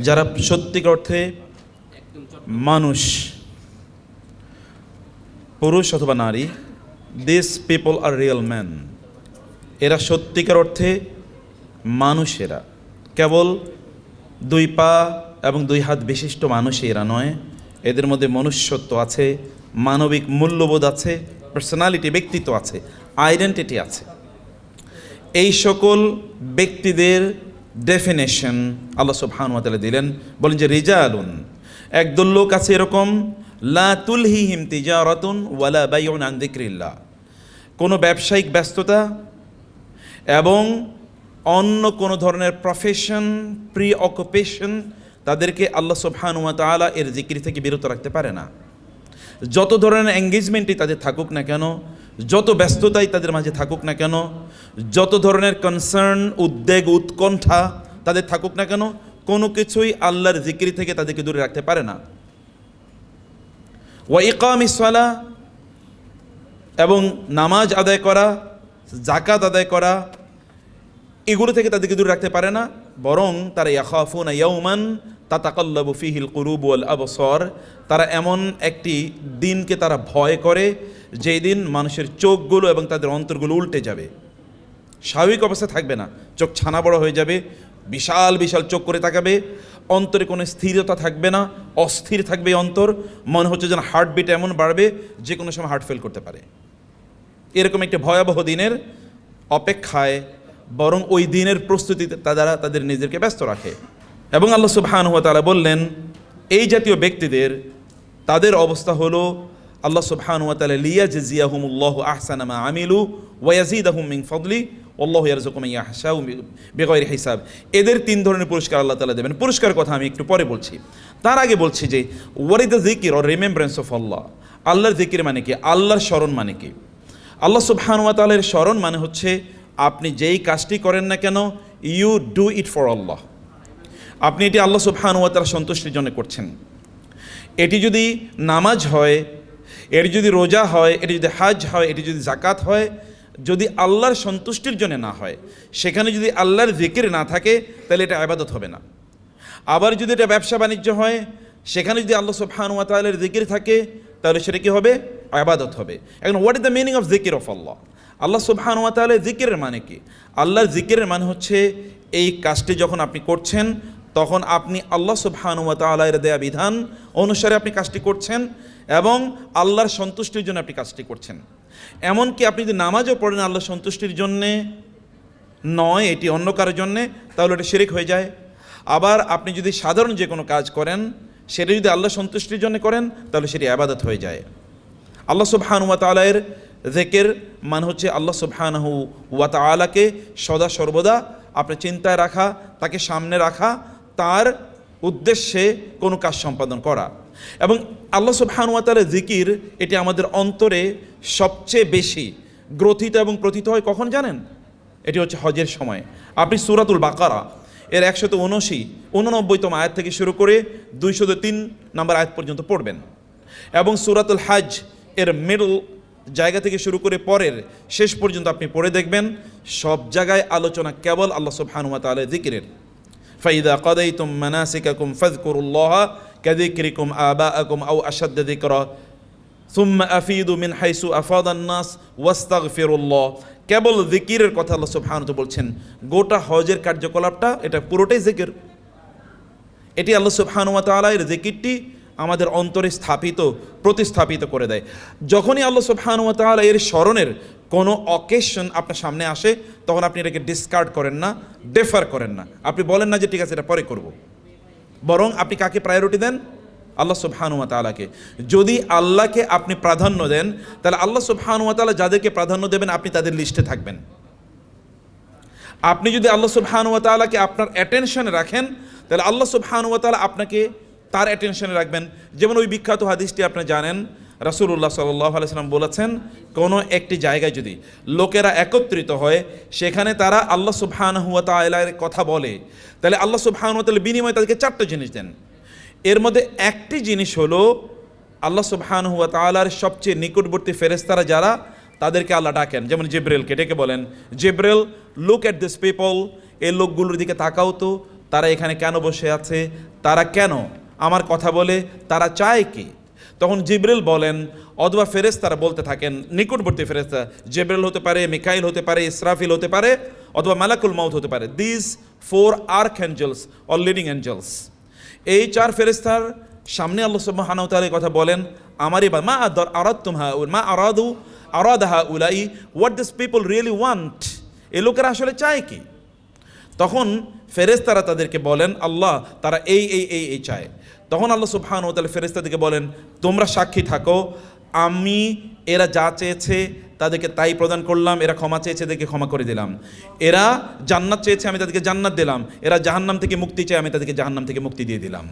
যারা সত্যিকার অর্থে মানুষ, পুরুষ অথবা নারী, this people are real man. এরা সত্যিকার অর্থে মানুষেরা, কেবল 2 পা এবং 2 হাত বিশিষ্ট মানুষই এরা নয়। এদের মধ্যে মনুষ্যত্ব আছে, মানবিক মূল্যবোধ আছে, পার্সোনালিটি, ব্যক্তিত্ব আছে, আইডেন্টিটি আছে। এই সকল ব্যক্তিদের ডেফিনেশন আল্লাহ সুবহানাহু ওয়া তাআলা দিলেন। বলেন যে রিজালুন, একদল লোক আছে এরকম, লা তুলহিহিম তিজারাতুন ওয়ালা বাইউন আন যিকরিল্লাহ, কোনো ব্যবসায়িক ব্যস্ততা এবং অন্য কোনো ধরনের প্রফেশন, প্রি অকুপেশন তাদেরকে আল্লাহ সুবহানাহু ওয়া তাআলা এর জিকির থেকে বিরত রাখতে পারে না। যত ধরনের এঙ্গেজমেন্টই তাদের থাকুক না কেন, যত ব্যস্ততাই তাদের মাঝে থাকুক না কেন, যত ধরনের কনসার্ন, উদ্বেগ, উৎকণ্ঠা তাদের থাকুক না কেন, কোনো কিছুই আল্লাহর জিকির থেকে তাদেরকে দূরে রাখতে পারে না। ওয়া ইকামিস সালাহ, এবং নামাজ আদায় করা, যাকাত আদায় করা, এগুলো থেকে তাদেরকে দূরে রাখতে পারে না। বরং তারা ইয়াখাফুনা ইয়াওমান তাতাকাল্লাবু ফিহিল কুলুব ওয়াল আবসার, তারা এমন একটি দিনকে তারা ভয় করে যেই দিন মানুষের চোখগুলো এবং তাদের অন্তরগুলো উল্টে যাবে, স্বাভাবিক অবস্থা থাকবে না, চোখ ছানা বড় হয়ে যাবে, বিশাল বিশাল চোখ করে তাকাবে, অন্তরে কোনো স্থিরতা থাকবে না, অস্থির থাকবে অন্তর, মনে হচ্ছে যেন হার্টবিট এমন বাড়বে যে কোনো সময় হার্ট ফেল করতে পারে। এরকম একটি ভয়াবহ দিনের অপেক্ষায়, বরং ওই দিনের প্রস্তুতিতে তারা তাদের নিজেদেরকে ব্যস্ত রাখে। এবং আল্লাহ সুবহানাহু ওয়া তাআলা বললেন এই জাতীয় ব্যক্তিদের তাদের অবস্থা হলো, আল্লাহ সুবহানাহু ওয়া তাআলা লিয়াজজিয়াহুমুল্লাহু আহসানা মা আমিলু ওয়া ইয়াজিদাহুম মিন ফাদলি আল্লাহু ইয়ারযুকু মান ইয়াশাউ বিগয়রি হিসাব। এদের 3 ধরনের পুরস্কার আল্লাহ তাআলা দেবেন। পুরস্কারের কথা আমি একটু পরে বলছি, তার আগে বলছি যে হোয়াট ইজ দ্য জিকির অর রিমেম্ব্রেন্স অফ আল্লাহ। আল্লাহর জিকির মানে কি? আল্লাহর স্মরণ মানে কি? আল্লাহ সুবহানাহু ওয়া তাআলার স্মরণ মানে হচ্ছে আপনি যেই কাজটি করেন না কেন, ইউ ডু ইট ফর আল্লাহ। আপনি এটি আল্লাহ সুবহানাহু ওয়া তাআলার সন্তুষ্টির জন্য করছেন। এটি যদি নামাজ হয়, এটি যদি রোজা হয়, এটি যদি হাজ হয়, এটি যদি যাকাত হয়, যদি আল্লাহর সন্তুষ্টির জন্য না হয়, সেখানে যদি আল্লাহর জিকির না থাকে, তাহলে এটা ইবাদত হবে না। আবার যদি এটা ব্যবসা বাণিজ্য হয়, সেখানে যদি আল্লাহ সুবহানাহু ওয়া তাআলার জিকির থাকে, তাহলে সেটা কি হবে? ইবাদত হবে। এখন what is the meaning of জিকির অফ আল্লাহ? আল্লাহ সুবহানাহু ওয়া তাআলার জিকিরের মানে কি? আল্লাহর জিকিরের মানে হচ্ছে এই কাজটি যখন আপনি করছেন, তখন আপনি আল্লাহ সুবহানাহু ওয়া তাআলার দেয়া বিধান অনুসারে আপনি কাজটি করছেন এবং আল্লাহর সন্তুষ্টির জন্য আপনি কাজটি করছেন। এমনকি আপনি যদি নামাজও পড়েন আল্লাহর সন্তুষ্টির জন্যে নয়, এটি অন্য কারোর জন্যে, তাহলে এটা শিরক হয়ে যায়। আবার আপনি যদি সাধারণ যে কোনো কাজ করেন, সেটা যদি আল্লাহ সন্তুষ্টির জন্য করেন, তাহলে সেটি ইবাদত হয়ে যায়। আল্লাহ সুবহানাহু ওয়া তাআলার জিকির মানে হচ্ছে আল্লাহ সুবহানাহু ওয়া তাআলাকে সদা সর্বদা আপনার চিন্তায় রাখা, তাকে সামনে রাখা, তার উদ্দেশ্যে কোনো কাজ সম্পাদন করা। এবং আল্লাহ সুবহানাহু ওয়া তাআলার জিকির এটি আমাদের অন্তরে সবচেয়ে বেশি গ্রথিত এবং প্রথিত হয় কখন জানেন? এটি হচ্ছে হজের সময়। আপনি সূরাতুল বাকারা এর 189তম আয়াত থেকে শুরু করে 203 নম্বর আয়াত পর্যন্ত পড়বেন, এবং সূরাতুল হজ এর মিডল জায়গা থেকে শুরু করে পরের শেষ পর্যন্ত আপনি পড়ে দেখবেন, সব জায়গায় আলোচনা কেবল আল্লাহ সুবহানাহু ওয়া তাআলার জিকিরের। ফাইদা কাদাইতুম মানাসিকাকুম ফাযকুরুল্লাহা কাযিকরিকুম আবাআকুম আও আশাদ্দা যিকরা সুম্মা আফিদু মিন হাইসু আফাদান নাস ওয়াস্তাগফিরুল্লাহ। কেবল জিকিরের কথা আল্লাহ সুবহানাহু ওয়া তাআলা বলছেন। গোটা হজের কার্যকলাপটা এটা পুরোটাই জিকির। এটি আল্লাহ সুবহানাহু ওয়া তাআলা এর জিকিরটি আমাদের অন্তরে প্রতিস্থাপিত করে দেয়। যখনই আল্লাহ সুবহানাহু ওয়া তাআলা এর স্মরণের কোনো অকেশন আপনার সামনে আসে, তখন আপনি এটাকে ডিসকার্ড করেন না, ডেফার করেন না। আপনি বলেন না যে ঠিক আছে এটা পরে করব, বরং আপনি কাকে প্রায়োরিটি দেন? আল্লাহ সুবহানাহু ওয়া তাআলাকে। যদি আল্লাহকে আপনি প্রাধান্য দেন, তাহলে আল্লাহ সুবহানাহু ওয়া তাআলা যাদেরকে প্রাধান্য দেবেন আপনি তাদের লিস্টে থাকবেন। আপনি যদি আল্লাহ সুবহানাহু ওয়া তাআলাকে আপনার অ্যাটেনশনে রাখেন, তাহলে আল্লাহ সুবহানাহু ওয়া তাআলা আপনাকে তার অ্যাটেনশনে রাখবেন। যেমন ওই বিখ্যাত হাদিসটি আপনি জানেন, রাসূলুল্লাহ সাল্লাল্লাহু আলাইহি ওয়াসাল্লাম বলেছেন, কোনো একটি জায়গায় যদি লোকেরা একত্রিত হয়, সেখানে তারা আল্লাহ সুবহানাহু ওয়া তাআলার কথা বলে, তাহলে আল্লাহ সুবহানাহু ওয়া তাআলা বিনিময়ে তাদেরকে 4টা জিনিস দেন। এর মধ্যে একটি জিনিস হলো আল্লাহ সুবহানাহু ওয়া তাআলার সবচেয়ে নিকটবর্তী ফেরেশতারা যারা, তাদেরকে আল্লাহ ডাকেন। যেমন জিব্রাইলকে ডেকে বলেন, জিব্রাইল লুক অ্যাট দিস পিপল, এই লোকগুলোর দিকে তাকাও তো, তারা এখানে কেন বসে আছে, তারা কেন আমার কথা বলে, তারা চায় কি। তখন জিবরিল বলেন, অথবা ফেরেশতারা বলতে থাকেন, নিকটবর্তী ফেরেশতা, জিবরিল হতে পারে, মিকাইল হতে পারে, ইসরাফিল হতে পারে, অথবা মালাকুল মাউত হতে পারে। দিস 4 আর্কএঞ্জেলস অর লিডিং এঞ্জেলস, এই 4 ফেরেশতার সামনে আল্লাহ সুবহানাহু ওয়া তাআলা এই কথা বলেন, আমারই মা আরাদতুম মা আরাদাহা উলাই, what this people really want, এই লোকেরা আসলে চায় কি। তখন ফেরেশতারা তাদেরকে বলেন, আল্লাহ তারা এই চায়। তখন আল্লাহ সুবহানাহু ওয়া তাআলা ফেরেশতাদেরকে বলেন, তোমরা সাক্ষী থাকো, আমি এরা যা চেয়েছে তাদেরকে তাই প্রদান করলাম, এরা ক্ষমা চেয়েছে এদেরকে ক্ষমা করে দিলাম, এরা জান্নাত চেয়েছে আমি তাদেরকে জান্নাত দিলাম, এরা জাহান্নাম থেকে মুক্তি চায় আমি তাদেরকে জাহান্নাম থেকে মুক্তি দিয়ে দিলাম।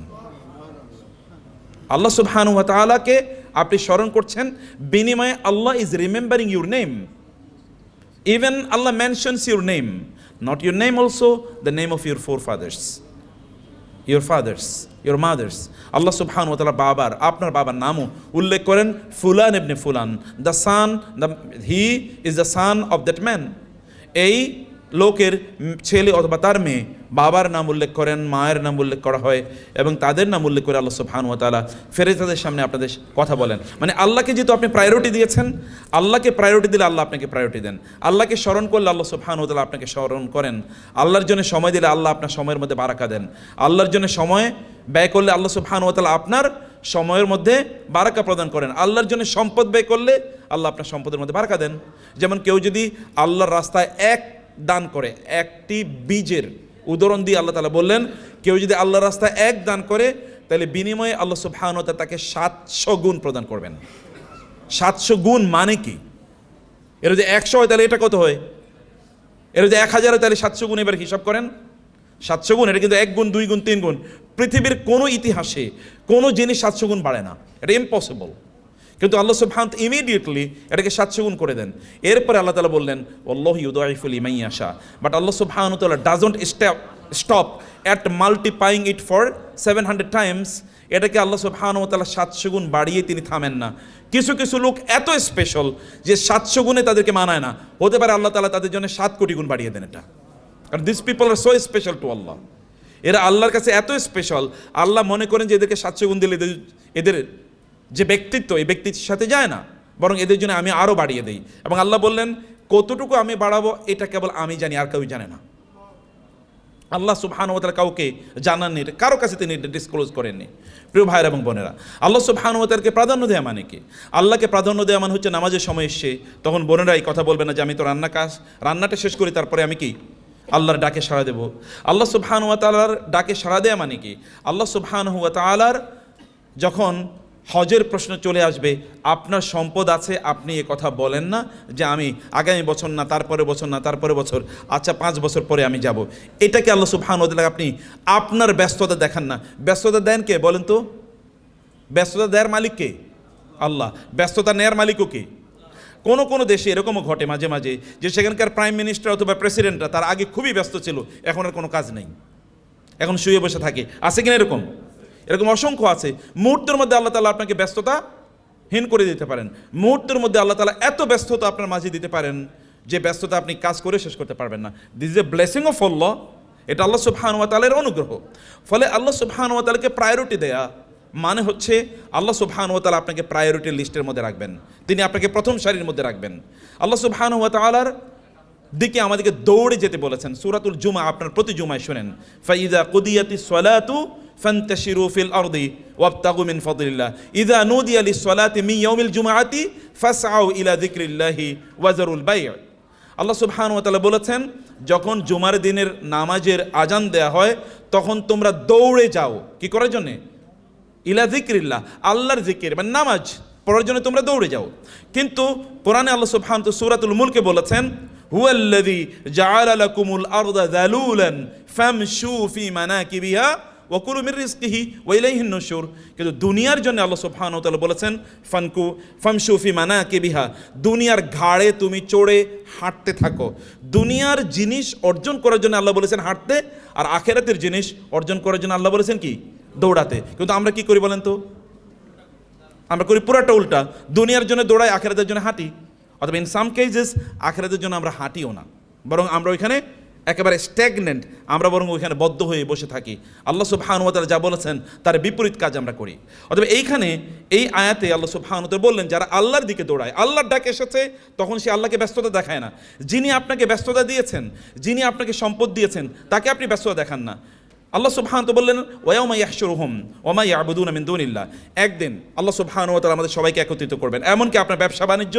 আল্লাহ সুবহানাহু ওয়া তাআলাকে আপনি স্মরণ করছেন, বিনিময়ে Allah is remembering your name. Even Allah mentions your name, not your name also, the name of your forefathers, your fathers, your mothers. Allah সুবহানাহু ওয়া তাআলা বাবার, আপনার বাবার নামও উল্লেখ করেন, ফুলান ইবনে ফুলান, the son, he is the son of that man. এই লোকের ছেলে অথবা তার মেয়ে, বাবার নাম উল্লেখ করেন, মায়ের নাম উল্লেখ করা হয় এবং তাদের নাম উল্লেখ করে আল্লাহ সুবহানাহু ওয়া তাআলা ফেরেশতাদের সামনে আপনাদের কথা বলেন। মানে আল্লাহকে যেহেতু আপনি প্রায়োরিটি দিয়েছেন, আল্লাহকে প্রায়োরিটি দিলে আল্লাহ আপনাকে প্রায়োরিটি দেন। আল্লাহকে স্মরণ করলে আল্লাহ সুবহানাহু ওয়া তাআলা আপনাকে স্মরণ করেন। আল্লাহর জন্য সময় দিলে আল্লাহ আপনার সময়ের মধ্যে বারাকা দেন। আল্লাহর জন্য সময় ব্যয় করলে আল্লাহ সুবহানাহু ওয়া তাআলা আপনার সময়ের মধ্যে বারাকা প্রদান করেন। আল্লাহর জন্য সম্পদ ব্যয় করলে আল্লাহ আপনার সম্পদের মধ্যে বারাকা দেন। যেমন কেউ যদি আল্লাহর রাস্তায় এক দান করে, একটি বীজের উদাহরণ দিয়ে আল্লাহ তাআলা বললেন, কেউ যদি আল্লাহর রাস্তায় এক দান করে তাহলে বিনিময়ে আল্লাহ সুবহানাহু ওয়া তাআলা তাকে 700 গুণ প্রদান করবেন। 700 গুণ মানে কি? এর যদি 100 হয় তাহলে এটা কত হয়? এর যদি 1000 হয় তাহলে 700 গুণ, এবার হিসাব করেন। 700 গুণ, এটা কিন্তু 1 গুণ, 2 গুণ, 3 গুণ। পৃথিবীর কোনো ইতিহাসে কোনো জিনিস 700 গুণ বাড়ে না, এটা ইম্পসিবল। কিন্তু আল্লাহ সুবহানাহু ওয়া তাআলা ইমিডিয়েটলি এটাকে 700 গুণ করে দেন। এরপরে আল্লাহ তাআলা বললেন, আল্লাহু ইউদাইফু লিমান ইয়াশা, বাট আল্লাহ সুবহানাহু ওয়া তাআলা doesn't stop at multiplying it for 700 Times. এটাকে আল্লাহ সুবহানাহু ওয়া তাআলা 700 গুণ বাড়িয়ে তিনি থামেন না। কিছু কিছু লোক এত স্পেশাল যে 700 গুণে তাদেরকে মানায় না, হতে পারে আল্লাহ তাআলা তাদের জন্য 7 কোটি গুণ বাড়িয়ে দেন এটা। কারণ this people are so special to Allah. এরা আল্লাহর কাছে এত স্পেশাল, আল্লাহ মনে করেন যে এদেরকে 700 গুণ দিলে এদের যে ব্যক্তিত্ব, এই ব্যক্তিত্বের সাথে যায় না, বরং এদের জন্য আমি আরও বাড়িয়ে দিই। এবং আল্লাহ বললেন, কতটুকু আমি বাড়াবো এটা কেবল আমি জানি, আর কেউ জানে না। আল্লাহ সুবহানাহু ওয়া তাআলা কাউকে জানাননি, কারো কাছে তিনি ডিসক্লোজ করেননি। প্রিয় ভাইয়েরা এবং বোনেরা, আল্লাহ সুবহানাহু ওয়া তাআলাকে প্রাধান্য দেওয়া মানে কি? আল্লাহকে প্রাধান্য দেওয়া মানে হচ্ছে নামাজের সময় এসে তখন বোনেরা এই কথা বলবে না যে আমি তো রান্নাটা শেষ করি তারপরে আমি কি আল্লাহর ডাকে সাড়া দেব। আল্লাহ সুবহানাহু ওয়া তাআলার ডাকে সাড়া দেওয়া মানে কি? আল্লাহ সুবহানাহু ওয়া তাআলার যখন হজের প্রশ্ন চলে আসবে, আপনার সম্পদ আছে, আপনি এ কথা বলেন না যে আমি আগামী বছর না, তারপরে বছর না, তারপরে বছর, আচ্ছা 5 বছর পরে আমি যাব। এটাকে আল্লাহ সুবহানাহু ওয়া তাআলা আপনি আপনার ব্যস্ততা দেখান না। ব্যস্ততা দেন কে বলেন তো? ব্যস্ততা দেওয়ার মালিক কে? আল্লাহ। ব্যস্ততা নেয়ার মালিকও কে? কোনো দেশে এরকমও ঘটে মাঝে মাঝে যে সেখানকার প্রাইম মিনিস্টার অথবা প্রেসিডেন্টরা তার আগে খুবই ব্যস্ত ছিল, এখন আর কোনো কাজ নেই, এখন শুয়ে বসে থাকে। আছে কিনা এরকম? এরকম অসংখ্য আছে। মুহূর্তের মধ্যে আল্লাহ তাআলা আপনাকে ব্যস্ততাহীন করে দিতে পারেন। মুহূর্তের মধ্যে আল্লাহ তাআলা এত ব্যস্ততা আপনার মাঝে দিতে পারেন যে ব্যস্ততা আপনি কাজ করে শেষ করতে পারবেন না। This is a blessing of Allah. এটা আল্লাহ সুবহানাহু ওয়া তাআলার অনুগ্রহ। ফলে আল্লাহ সুবহানাহু ওয়া তাআলাকে প্রায়োরিটি দেয়া মানে হচ্ছে আল্লাহ সুবহানাহু ওয়া তাআলা আপনাকে প্রায়োরিটি লিস্টের মধ্যে রাখবেন, তিনি আপনাকে প্রথম সারির মধ্যে রাখবেন। আল্লাহ সুবহানাহু ওয়া তাআলার দিকে আমাদেরকে দৌড়ে যেতে বলেছেন। সূরাতুল জুমা আপনার প্রতি জুমায় শুনেন, ফাইযা কুদিয়াতিস সালাতু ফান্তাশিরু ফিল আরদি ওয়াবতাগু মিন ফাদলিল্লাহ ইযা নুদিয়া লিস সালাতি মিন ইয়াউমিল জুমআতি ফাসআউ ইলা যিকরিল্লাহি ওয়া যারুল বাই'। আল্লাহ সুবহানাহু ওয়া তাআলা বলেছেন, যখন জুমার দিনের নামাজের আজান দেয়া হয় তখন তোমরা দৌড়ে যাও কি করার জন্য? ইলা যিকরিল্লাহ, আল্লাহর জিকির মানে নামাজ পড়ার জন্য তোমরা দৌড়ে যাও। কিন্তু কোরআনে আল্লাহ সুবহানাহু ওয়া তাআলা সূরাতুল মুলকে বলেছেন, হুয়াল্লাযী জাআলা লাকুমুল আরদা যালুলান ফামশু ফি মানাকিবিহা ওয়া কুলু মির রিজকিহি ওয়া ইলাইহিন নুশুর। কিন্তু দুনিয়ার জন্য আল্লাহ সুবহানাহু ওয়া তাআলা বলেছেন, ফামশু ফি মানাকিবিহা, দুনিয়ার ঘাড়ে তুমি চড়ে হাঁটতে থাকো। দুনিয়ার জিনিস অর্জন করার জন্য আল্লাহ বলেছেন হাঁটতে, আর আখিরাতের জিনিস অর্জন করার জন্য আল্লাহ বলেছেন কি? দৌড়াতে। কিন্তু আমরা কি করি বলেন তো? আমরা করি পুরাটা উল্টা। দুনিয়ার জন্য দৌড়াই, আখিরাতের জন্য হাঁটি। অথবা ইন সাম কেসেস আখিরাতের জন্য আমরা হাঁটিও না, বরং আমরা ওইখানে একেবারে স্ট্যাগনেন্ট, আমরা বরং ওইখানে বদ্ধ হয়ে বসে থাকি। আল্লাহ সুবহানাহু ওয়া তাআলা যা বলেছেন তার বিপরীত কাজ আমরা করি। অতএব এইখানে এই আয়াতে আল্লাহ সুবহানাহু ওয়া তাআলা বললেন, যারা আল্লাহর দিকে দৌড়ায়, আল্লাহর ডাক এসেছে, তখন সে আল্লাহকে ব্যস্ততা দেখায় না। যিনি আপনাকে ব্যস্ততা দিয়েছেন, যিনি আপনাকে সম্পদ দিয়েছেন, তাকে আপনি ব্যস্ততা দেখান না। আল্লাহ সুবহানাহু ওয়া তাআলা বললেন, ওয়ায়াউমা ইয়াহশুরুহুম ওয়া মা ইয়াবুদুনা মিন দুনিল্লাহ, একদিন আল্লাহ সুবহানাহু ওয়া তাআলা আমাদের সবাইকে একত্রিত করবেন। এমনকি আপনার ব্যবসা বাণিজ্য,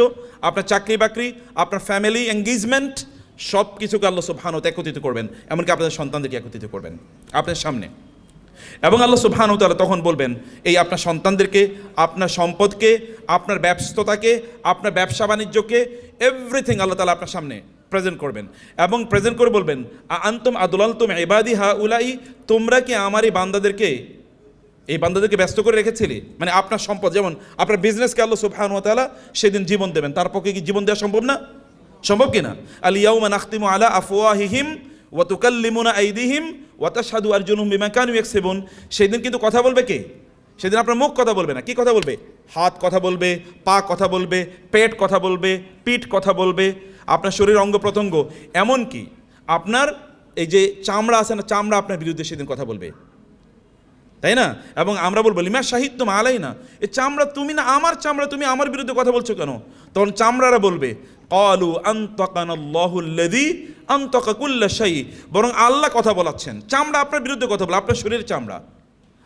আপনার চাকরি বাকরি, আপনার ফ্যামিলি এঙ্গেজমেন্ট, সব কিছুকে আল্লাহ সুবহানাহু ওয়া তাআলা একত্রিত করবেন। এমনকি আপনাদের সন্তানদেরকে একত্রিত করবেন আপনার সামনে। এবং আল্লাহ সুবহানাহু ওয়া তাআলা তখন বলবেন, এই আপনার সন্তানদেরকে, আপনার সম্পদকে, আপনার ব্যস্ততাকে, আপনার ব্যবসা বাণিজ্যকে, এভরিথিং আল্লাহ তাআলা আপনার সামনে প্রেজেন্ট করবেন। এবং প্রেজেন্ট করে বলবেন, আনতুম আদলালতুম ইবাদি হাউলাই, তোমরা কি আমার এই বান্দাদেরকে ব্যস্ত করে রেখেছিলে? মানে আপনার সম্পদ, যেমন আপনার বিজনেসকে আল্লাহ সুবহানাহু ওয়া তাআলা সেদিন জীবন দেবেন, তার পক্ষে কি জীবন দেওয়া সম্ভব না? সম্ভব কিনা? আল ইয়াউমা নাখতিমু আলা আফওয়াহিহিম ওয়া তুকাল্লিমুনা আইদিহিম ওয়া তাশহাদু আরজুলুহুম বিমা কানু ইয়াকসিবুন। সেদিন কিন্তু কথা বলবে কে? সেদিন আপনার মুখ কথা বলবে না। কি কথা বলবে? হাত কথা বলবে, পা কথা বলবে, পেট কথা বলবে, পিঠ কথা বলবে, আপনার শরীর অঙ্গ প্রত্যঙ্গ, এমনকি আপনার এই যে চামড়া আছে না, চামড়া আপনার বিরুদ্ধে সেদিন কথা বলবে, তাই না? এবং আমরা বলবো, লিমা শাহিদতুম আলাইনা, এই চামড়া তুমি না, আমার চামড়া, তুমি আমার বিরুদ্ধে কথা বলছো কেন? তখন চামড়ারা বলবে, ক্বালু আনতাকানাল্লাহুল্লাযী আনতাকা কুল্লা শাই, বরং আল্লাহ কথা বলাচ্ছেন। চামড়া আপনার বিরুদ্ধে কথা বলে, আপনার শরীরের চামড়া,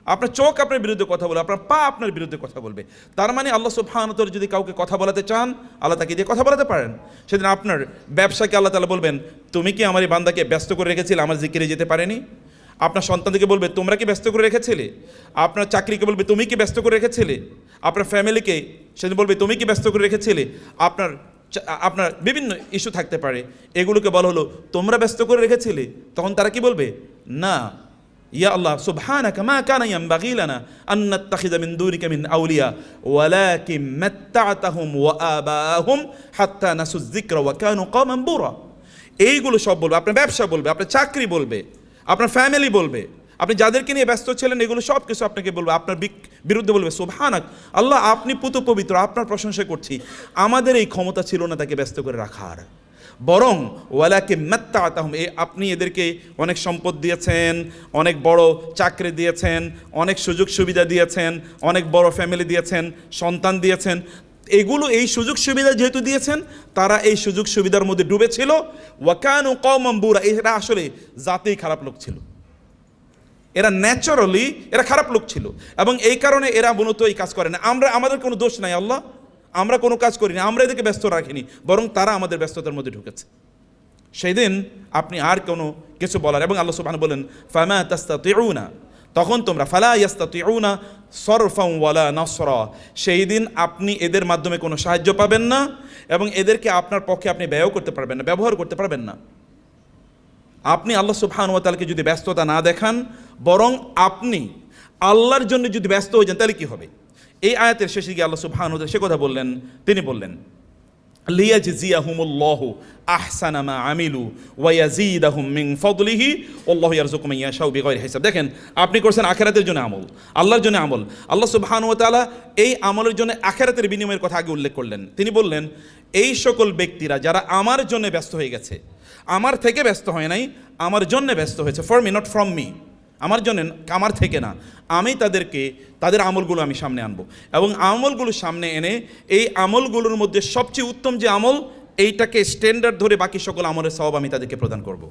আপনার চোখ আপনার বিরুদ্ধে কথা বলবে, আপনার পা আপনার বিরুদ্ধে কথা বলবে। তার মানে আল্লাহ সুবহানাহু ওয়া তাআলা যদি কাউকে কথা বলাতে চান, আল্লাহ তাকে দিয়ে কথা বলাতে পারেন। সেদিন আপনার ব্যবসাকে আল্লাহ তাআলা বলবেন, তুমি কি আমার এই বান্দাকে ব্যস্ত করে রেখেছিলে, আমার জিকিরে যেতে পারেনি? আপনার সন্তানকে বলবে, তোমরা কি ব্যস্ত করে রেখেছিলে? আপনার চাকরিকে বলবে, তুমি কি ব্যস্ত করে রেখেছিলে? আপনার ফ্যামিলিকে সেদিন বলবে, তুমি কি ব্যস্ত করে রেখেছিলে? আপনার বিভিন্ন ইস্যু থাকতে পারে, এগুলোকে বলা হলো তোমরা ব্যস্ত করে রেখেছিলে। তখন তারা কি বলবে? না, ইয়া আল্লাহ সুবহানাকা মা কানা ইয়ানবাগি লানা আন নাত্তাখিযা মিন দুনিকা মিন আউলিয়া ওয়ালাকিন মাত্তা'তাহুম ওয়া আবাহুম হাত্তা নাসুয যিকরা ওয়া কানু কওমান বুরা। এইগুলো সব বলবে, আপনার ব্যবসা বলবে, আপনার চাকরি বলবে, আপনার ফ্যামিলি বলবে, আপনি যাদেরকে নিয়ে ব্যস্ত ছিলেন, এগুলো সব কিছু আপনাকে বলবে, আপনার বিরুদ্ধে বলবে, সুবহানাক, আল্লাহ আপনি পুত পবিত্র, আপনার প্রশংসা করছি। আমাদের এই ক্ষমতা ছিল না তাকে ব্যস্ত করে রাখার, বরং ওয়ালাকিন মাত্তা'তাহুম, আপনি এদেরকে অনেক সম্পদ দিয়েছেন, অনেক বড় চাকরি দিয়েছেন, অনেক সুযোগ সুবিধা দিয়েছেন, অনেক বড় ফ্যামিলি দিয়েছেন, সন্তান দিয়েছেন। এগুলো, এই সুযোগ সুবিধা যেহেতু দিয়েছেন, তারা এই সুযোগ সুবিধার মধ্যে ডুবেছিল। ওয়া কানু কওমান বুরা, এরা আসলে জাতেই খারাপ লোক ছিল, এরা ন্যাচারালি এরা খারাপ লোক ছিল, এবং এই কারণে এরা মূলত এই কাজ করে না। আমাদের কোনো দোষ নাই আল্লাহ, আমরা কোনো কাজ করিনি, আমরা এদেরকে ব্যস্ত রাখিনি, বরং তারা আমাদের ব্যস্ততার মধ্যে ঢুকেছে। সেই দিন আপনি আর কোনো কিছু বলার, এবং আল্লাহ সুবহানাহু বলেন, ফামা তাস্তাতিউনা, তখন তোমরা ফালা ইয়াস্তাতিউনা সরফান ওয়ালা নাসরা, সেই দিন আপনি এদের মাধ্যমে কোনো সাহায্য পাবেন না, এবং এদেরকে আপনার পক্ষে আপনি ব্যয় করতে পারবেন না, ব্যবহার করতে পারবেন না। আপনি আল্লাহ সুবহানাহু ওয়া তাআলাকে যদি ব্যস্ততা না দেখান, বরং আপনি আল্লাহর জন্য যদি ব্যস্ত হয়ে যান, তাহলে কি হবে? এই আয়াতের শেষে গিয়ে আল্লাহ সুবহানাহু ওয়া তাআলা সে কথা বললেন, তিনি বললেন, লিয়াজজিয়াহুমুল্লাহু আহসানা মা আমিলু ওয়া ইয়াজিদাহুম মিন ফাদলিহি ওয়াল্লাহু ইয়ারযুকু মান ইয়াশাউ বিগাইরি হিসাব। দেখেন, আপনি করছেন আখিরাতের জন্য আমল, আল্লাহর জন্য আমল। আল্লাহ সুবহানাহু ওয়া তাআলা এই আমলের জন্য আখিরাতের বিনিময়ের কথা আগে উল্লেখ করলেন। তিনি বললেন, এই সকল ব্যক্তিরা যারা আমার জন্য ব্যস্ত হয়ে গেছে, আমার থেকে ব্যস্ত হয় নাই, আমার জন্য ব্যস্ত হয়েছে, for me not from me, আমার জন্য, আমার থেকে না, আমি তাদের আমলগুলো আমি সামনে আনবো, এবং আমলগুলো সামনে এনে এই আমলগুলোর মধ্যে সবচেয়ে উত্তম যে আমল, এইটাকে স্ট্যান্ডার্ড ধরে বাকি সকল আমলের সওয়াব আমি তাদেরকে প্রদান করব।